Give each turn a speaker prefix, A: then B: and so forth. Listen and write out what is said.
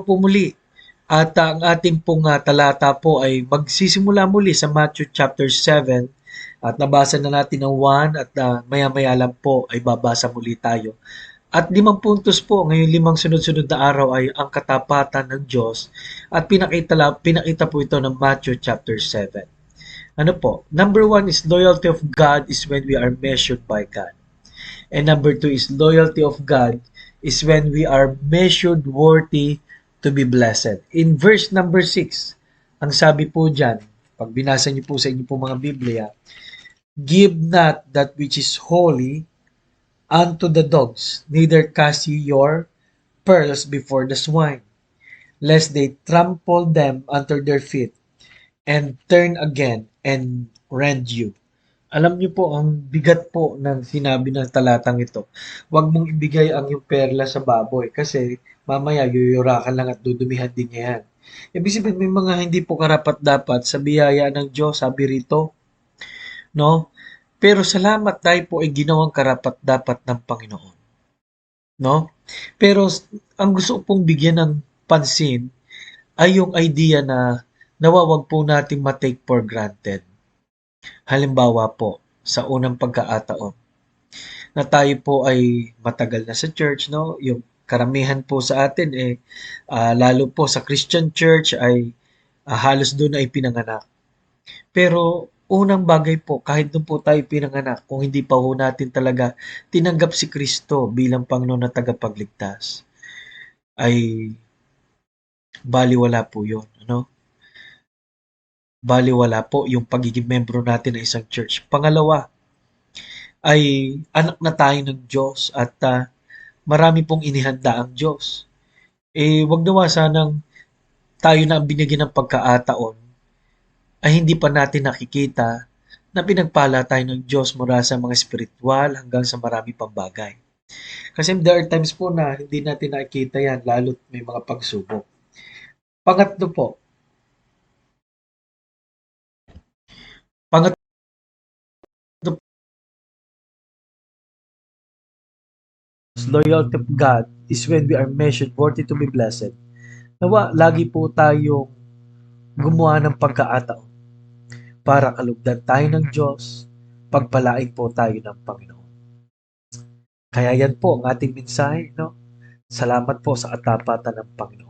A: po muli. At ang ating pong talata po ay magsisimula muli sa Matthew chapter 7 at nabasa na natin ang 1 at maya-maya lang po ay babasa muli tayo. At 5 puntos po, ngayon 5 sunod-sunod na araw ay ang katapatan ng Diyos at pinakita po ito ng Matthew chapter 7. Ano po? Number 1 is loyalty of God is when we are measured by God. And number 2 is loyalty of God is when we are measured worthy to be blessed. In verse number 6, ang sabi po dyan, pag binasa niyo po sa inyo po mga Biblia, give not that which is holy unto the dogs, neither cast ye your pearls before the swine, lest they trample them under their feet, and turn again and rend you. Alam niyo po, ang bigat po ng sinabi ng talatang ito. Huwag mong ibigay ang iyong perla sa baboy kasi mamaya yuyurakan lang at dudumihan din niya yan. Ibig sabihin, may mga hindi po karapat-dapat sa biyaya ng Diyos, sabi rito, no? Pero salamat tayo po ay ginawang karapat-dapat ng Panginoon, no? Pero ang gusto pong bigyan ng pansin ay yung idea na nawawag po nating ma-take for granted. Halimbawa po, sa unang pagkakataon, na tayo po ay matagal na sa church, no? Yung karamihan po sa atin lalo po sa Christian church ay halos doon ay pinanganak. Pero unang bagay po, kahit doon po tayo pinanganak, kung hindi pa po natin talaga tinanggap si Kristo bilang Panginoon na tagapagligtas, ay baliwala po yun, ano? Baliwala po yung pagiging membro natin ng isang church. Pangalawa, ay anak na tayo ng Diyos at marami pong inihanda ang Diyos. Wag nawa sanang tayo na ang binigyan ng pagkakataon ay hindi pa natin nakikita na pinagpala tayo ng Diyos mula sa mga spiritual hanggang sa marami pang bagay. Kasi there are times po na hindi natin nakikita yan, lalo't may mga pagsubok. Pangatlo po, pangatlo loyalty of God is when we are measured worthy to be blessed. Nawa, lagi po tayong gumawa ng pagkakataon para kalugdan tayo ng Diyos, pagpalain po tayo ng Panginoon. Kaya yan po ang ating mensahe, no? Salamat po sa katapatan ng Panginoon.